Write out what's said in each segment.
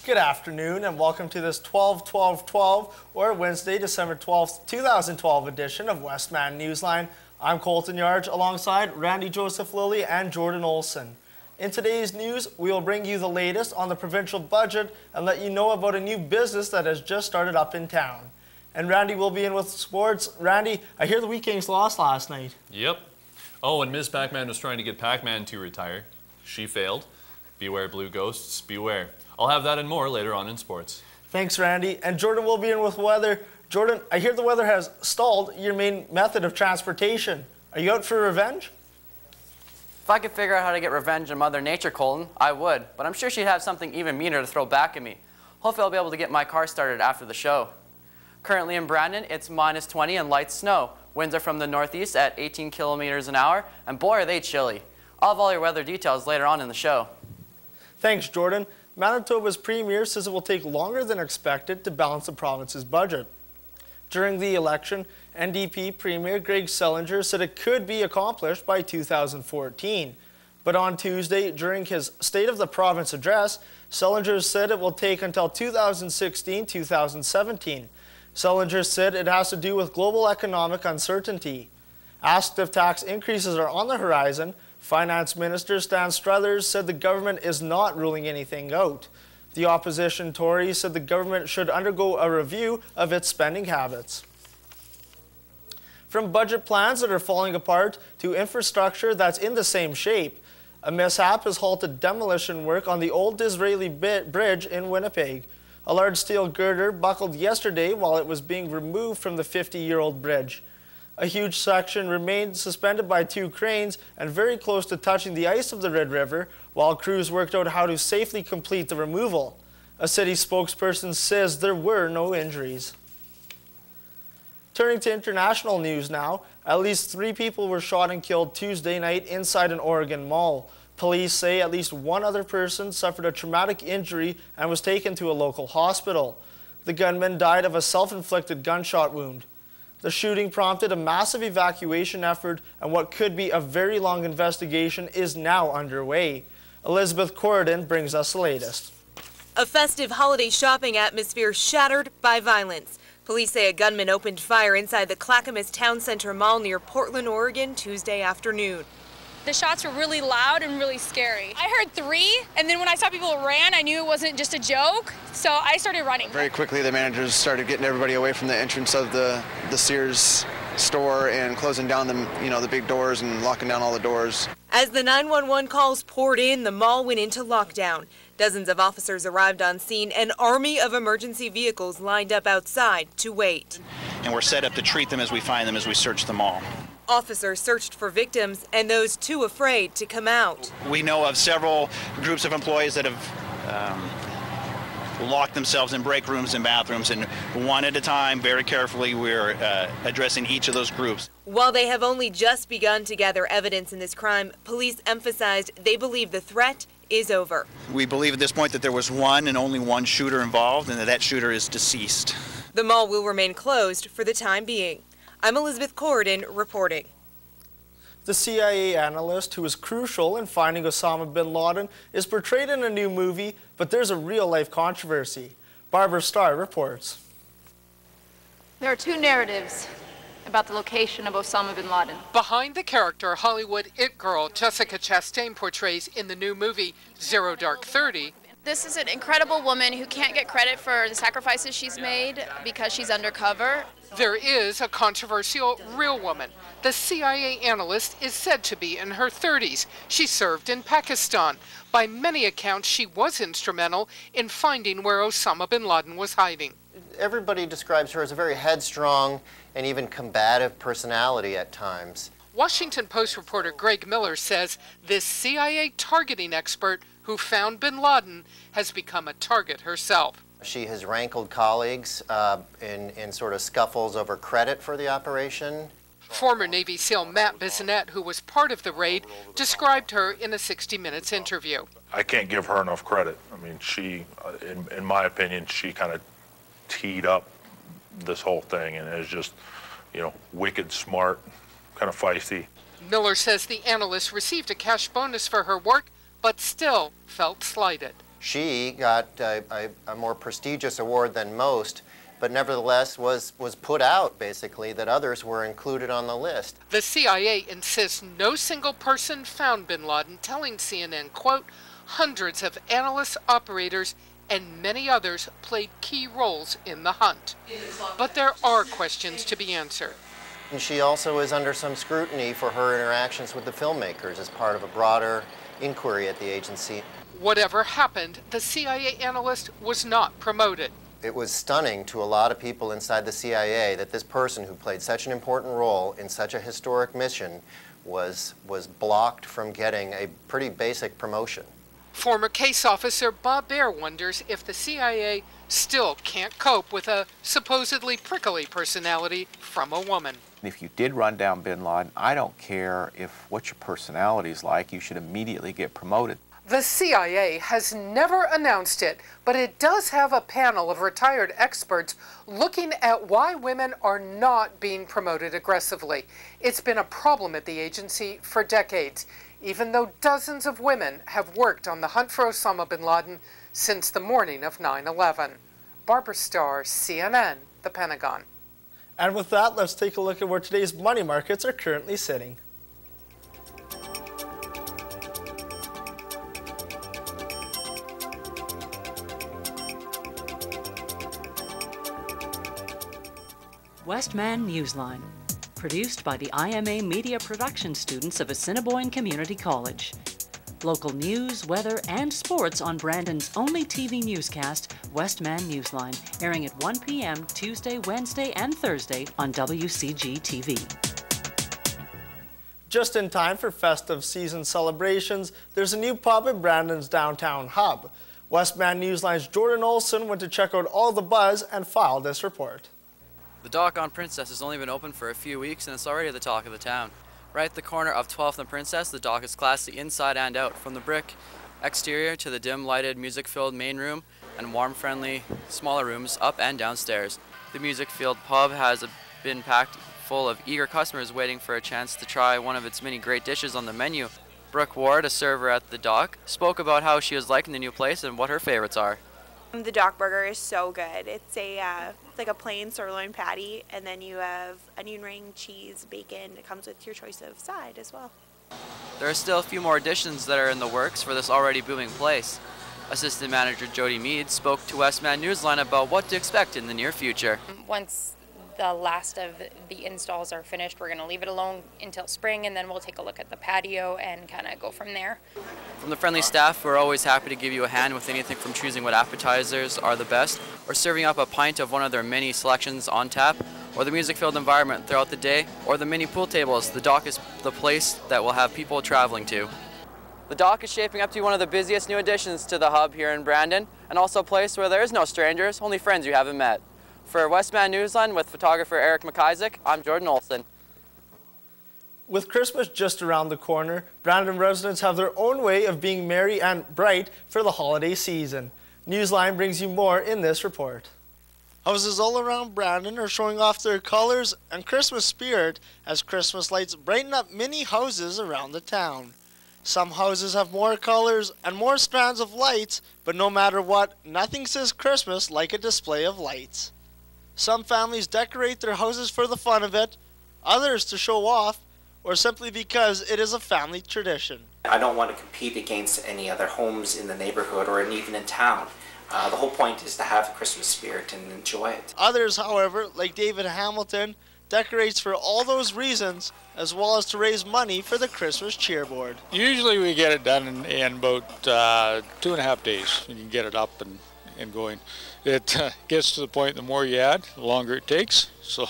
Good afternoon and welcome to this 12-12-12 or Wednesday, December 12th, 2012 edition of Westman Newsline. I'm Colton Yarge alongside Randy Joseph Lilly and Jordan Olson. In today's news, we will bring you the latest on the provincial budget and let you know about a new business that has just started up in town. And Randy will be in with sports. Randy, I hear the Wheat Kings lost last night. Yep. Oh, and Ms. Pac-Man was trying to get Pac-Man to retire. She failed. Beware blue ghosts, beware. I'll have that and more later on in sports. Thanks, Randy. And Jordan will be in with weather. Jordan, I hear the weather has stalled your main method of transportation. Are you out for revenge? If I could figure out how to get revenge on Mother Nature, Colton, I would. But I'm sure she'd have something even meaner to throw back at me. Hopefully I'll be able to get my car started after the show. Currently in Brandon, it's -20 and light snow. Winds are from the northeast at 18 kilometers an hour, and boy are they chilly. I'll have all your weather details later on in the show. Thanks, Jordan. Manitoba's premier says it will take longer than expected to balance the province's budget. During the election, NDP Premier Greg Selinger said it could be accomplished by 2014. But on Tuesday, during his State of the Province address, Selinger said it will take until 2016-2017. Selinger said it has to do with global economic uncertainty. Asked if tax increases are on the horizon, Finance Minister Stan Struthers said the government is not ruling anything out. The opposition Tories said the government should undergo a review of its spending habits. From budget plans that are falling apart to infrastructure that's in the same shape, a mishap has halted demolition work on the old Disraeli Bridge in Winnipeg. A large steel girder buckled yesterday while it was being removed from the 50-year-old bridge. A huge section remained suspended by 2 cranes and very close to touching the ice of the Red River while crews worked out how to safely complete the removal. A city spokesperson says there were no injuries. Turning to international news now, at least 3 people were shot and killed Tuesday night inside an Oregon mall. Police say at least 1 other person suffered a traumatic injury and was taken to a local hospital. The gunman died of a self-inflicted gunshot wound. The shooting prompted a massive evacuation effort, and what could be a very long investigation is now underway. Elizabeth Corridon brings us the latest. A festive holiday shopping atmosphere shattered by violence. Police say a gunman opened fire inside the Clackamas Town Center Mall near Portland, Oregon, Tuesday afternoon. The shots were really loud and really scary. I heard 3, and then when I saw people ran, I knew it wasn't just a joke, so I started running. Very quickly, the managers started getting everybody away from the entrance of the Sears store and closing down the big doors and locking down all the doors. As the 911 calls poured in, the mall went into lockdown. Dozens of officers arrived on scene. An army of emergency vehicles lined up outside to wait. And we're set up to treat them as we find them as we search the mall. Officers searched for victims and those too afraid to come out. We know of several groups of employees that have locked themselves in break rooms and bathrooms, and one at a time, very carefully, we're addressing each of those groups. While they have only just begun to gather evidence in this crime, police emphasized they believe the threat is over. We believe at this point that there was one and only one shooter involved, and that shooter is deceased. The mall will remain closed for the time being. I'm Elizabeth Corridon reporting. The CIA analyst who was crucial in finding Osama bin Laden is portrayed in a new movie, but there's a real-life controversy. Barbara Starr reports. There are 2 narratives about the location of Osama bin Laden. Behind the character Hollywood it girl Jessica Chastain portrays in the new movie Zero Dark 30, This is an incredible woman who can't get credit for the sacrifices she's made because she's undercover. there is a controversial real woman. The CIA analyst is said to be in her 30s. She served in Pakistan. By many accounts, she was instrumental in finding where Osama bin Laden was hiding. Everybody describes her as a very headstrong and even combative personality at times. Washington Post reporter Greg Miller says this CIA targeting expert who found bin Laden has become a target herself. She has rankled colleagues in sort of scuffles over credit for the operation. Former Navy SEAL Matt Bissonette, who was part of the raid, described her in a 60 Minutes interview. I can't give her enough credit. I mean, she, in my opinion, she kind of teed up this whole thing and is just, you know, wicked smart, kind of feisty. Miller says the analyst received a cash bonus for her work, but still felt slighted. She got a more prestigious award than most, but nevertheless was put out, basically, that others were included on the list. The CIA insists no single person found bin Laden, telling CNN, quote, hundreds of analysts, operators, and many others played key roles in the hunt. But there are questions to be answered. And she also is under some scrutiny for her interactions with the filmmakers as part of a broader inquiry at the agency. Whatever happened, the CIA analyst was not promoted. It was stunning to a lot of people inside the CIA that this person who played such an important role in such a historic mission was blocked from getting a pretty basic promotion. Former case officer Bob Baer wonders if the CIA still can't cope with a supposedly prickly personality from a woman. If you did run down bin Laden, I don't care what your personality is like, you should immediately get promoted. The CIA has never announced it, but it does have a panel of retired experts looking at why women are not being promoted aggressively. It's been a problem at the agency for decades, even though dozens of women have worked on the hunt for Osama bin Laden since the morning of 9/11. Barbara Starr, CNN, the Pentagon. And with that, let's take a look at where today's money markets are currently sitting. Westman Newsline, produced by the IMA Media Production students of Assiniboine Community College. Local news, weather, and sports on Brandon's only TV newscast, Westman Newsline, airing at 1 p.m. Tuesday, Wednesday, and Thursday on WCG TV. Just in time for festive season celebrations, there's a new pub in Brandon's downtown hub. Westman Newsline's Jordan Olson went to check out all the buzz and filed this report. The dock on Princess has only been open for a few weeks and it's already the talk of the town. Right at the corner of 12th and Princess, the dock is classy inside and out, from the brick exterior to the dim-lighted, music-filled main room and warm-friendly, smaller rooms up and downstairs. The music-filled pub has been packed full of eager customers waiting for a chance to try one of its many great dishes on the menu. Brooke Ward, a server at the dock, spoke about how she was liking the new place and what her favorites are. The dock burger is so good. It's like a plain sirloin patty, and then you have onion ring, cheese, bacon. It comes with your choice of side as well. There are still a few more additions that are in the works for this already booming place. Assistant Manager Jody Mead spoke to Westman Newsline about what to expect in the near future. Once the last of the installs are finished, we're going to leave it alone until spring, and then we'll take a look at the patio and kind of go from there. From the friendly staff, we're always happy to give you a hand with anything from choosing what appetizers are the best, or serving up a pint of one of their many selections on tap, or the music-filled environment throughout the day, or the mini pool tables. The dock is the place that will have people traveling to. The dock is shaping up to be one of the busiest new additions to the hub here in Brandon, and also a place where there is no strangers, only friends you haven't met. For Westman Newsline with photographer Eric McIsaac, I'm Jordan Olson. With Christmas just around the corner, Brandon residents have their own way of being merry and bright for the holiday season. Newsline brings you more in this report. Houses all around Brandon are showing off their colors and Christmas spirit as Christmas lights brighten up many houses around the town. Some houses have more colors and more strands of lights, but no matter what, nothing says Christmas like a display of lights. Some families decorate their houses for the fun of it, others to show off, or simply because it is a family tradition. I don't want to compete against any other homes in the neighborhood or even in town. The whole point is to have the Christmas spirit and enjoy it. Others, however, like David Hamilton, decorates for all those reasons, as well as to raise money for the Christmas cheerboard. Usually we get it done in about 2.5 days. You can get it up and going. It gets to the point the more you add, the longer it takes. So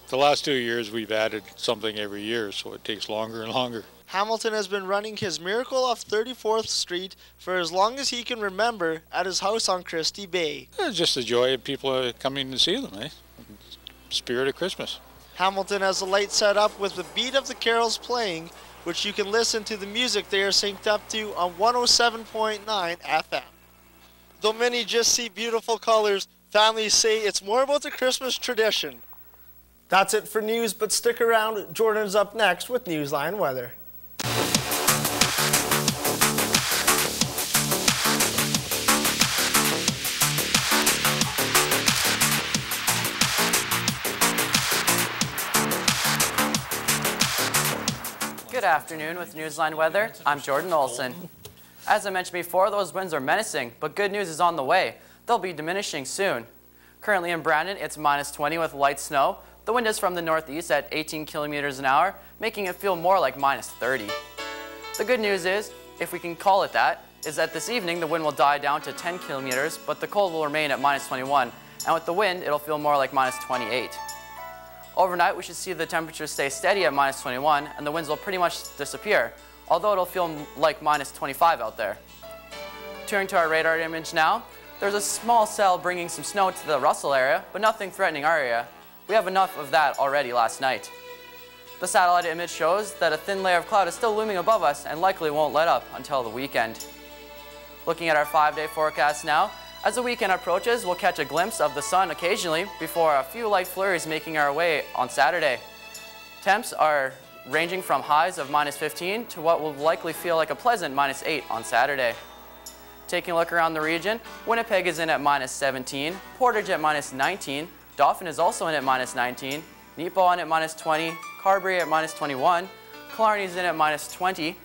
the last 2 years we've added something every year, so it takes longer and longer. Hamilton has been running his Miracle off 34th Street for as long as he can remember at his house on Christie Bay. It's just the joy of people coming to see them, Spirit of Christmas. Hamilton has the lights set up with the beat of the carols playing, which you can listen to the music they are synced up to on 107.9 FM. Though many just see beautiful colors, families say it's more about the Christmas tradition. That's it for news, but stick around. Jordan's up next with Newsline Weather. Good afternoon with Newsline weather. I'm Jordan Olson. As I mentioned before, those winds are menacing, but good news is on the way. They'll be diminishing soon. Currently in Brandon, it's -20 with light snow. The wind is from the northeast at 18 kilometers an hour, making it feel more like -30. The good news is, if we can call it that, is that this evening the wind will die down to 10 kilometers, but the cold will remain at -21, and with the wind, it'll feel more like -28. Overnight, we should see the temperature stay steady at -21, and the winds will pretty much disappear, although it'll feel like -25 out there. Turning to our radar image now, there's a small cell bringing some snow to the Russell area, but nothing threatening our area. We have enough of that already last night. The satellite image shows that a thin layer of cloud is still looming above us and likely won't let up until the weekend. Looking at our 5-day forecast now, as the weekend approaches, we'll catch a glimpse of the sun occasionally before a few light flurries making our way on Saturday. Temps are ranging from highs of -15 to what will likely feel like a pleasant -8 on Saturday. Taking a look around the region, Winnipeg is in at -17, Portage at -19, Dauphin is also in at -19, Neepawa in at -20, Carberry at -21, Killarney is in at -20,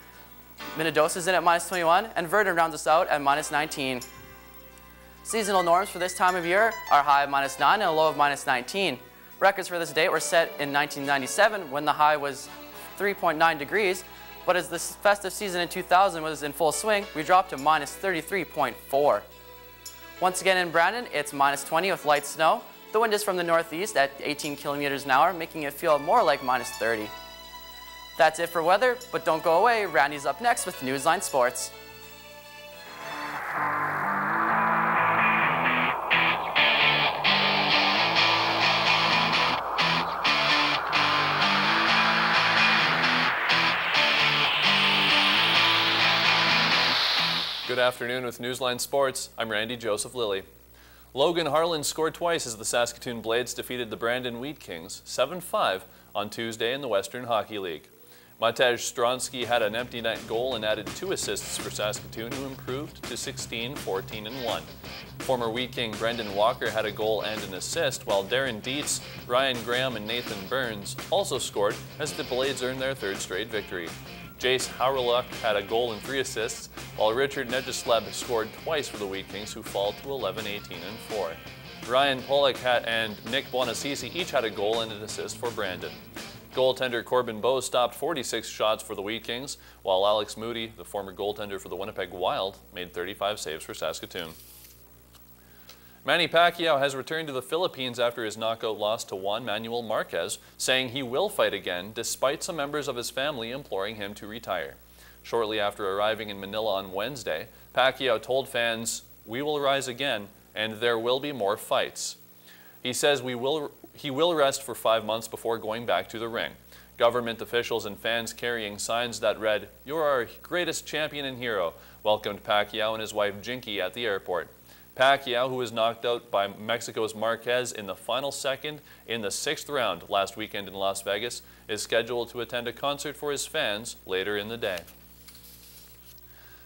Minnedosa is in at -21, and Verdun rounds us out at -19. Seasonal norms for this time of year are a high of -9 and a low of -19. Records for this date were set in 1997 when the high was 3.9 degrees, but as the festive season in 2000 was in full swing, we dropped to -33.4. Once again in Brandon, it's -20 with light snow. The wind is from the northeast at 18 kilometers an hour, making it feel more like -30. That's it for weather, but don't go away. Randy's up next with Newsline Sports. Good afternoon with Newsline Sports. I'm Randy Joseph Lilly. Logan Harlan scored twice as the Saskatoon Blades defeated the Brandon Wheat Kings 7-5 on Tuesday in the Western Hockey League. Matej Stronsky had an empty net goal and added 2 assists for Saskatoon, who improved to 16-14-1. Former Wheat King Brendan Walker had a goal and an assist, while Darren Dietz, Ryan Graham, and Nathan Burns also scored as the Blades earned their 3rd straight victory. Jace Howrluck had a goal and 3 assists, while Richard Negesleb scored twice for the Wheat Kings, who fall to 11-18-4. Ryan Pollock and Nick Buonassisi each had a goal and an assist for Brandon. Goaltender Corbin Bowe stopped 46 shots for the Wheat Kings, while Alex Moody, the former goaltender for the Winnipeg Wild, made 35 saves for Saskatoon. Manny Pacquiao has returned to the Philippines after his knockout loss to Juan Manuel Marquez, saying he will fight again despite some members of his family imploring him to retire. Shortly after arriving in Manila on Wednesday, Pacquiao told fans, "We will rise again and there will be more fights." He says he will rest for 5 months before going back to the ring. Government officials and fans carrying signs that read, "You're our greatest champion and hero," welcomed Pacquiao and his wife Jinky at the airport. Pacquiao, who was knocked out by Mexico's Marquez in the final second in the 6th round last weekend in Las Vegas, is scheduled to attend a concert for his fans later in the day.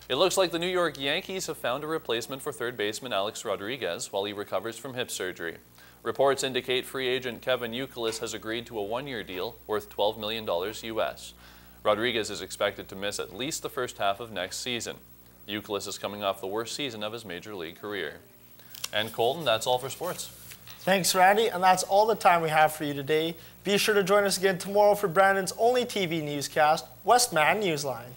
It looks like the New York Yankees have found a replacement for third baseman Alex Rodriguez while he recovers from hip surgery. Reports indicate free agent Kevin Youkilis has agreed to a 1-year deal worth $12 million US. Rodriguez is expected to miss at least the first half of next season. Youkilis is coming off the worst season of his major league career. And Colton, that's all for sports. Thanks, Randy, and that's all the time we have for you today. Be sure to join us again tomorrow for Brandon's only TV newscast, Westman Newsline.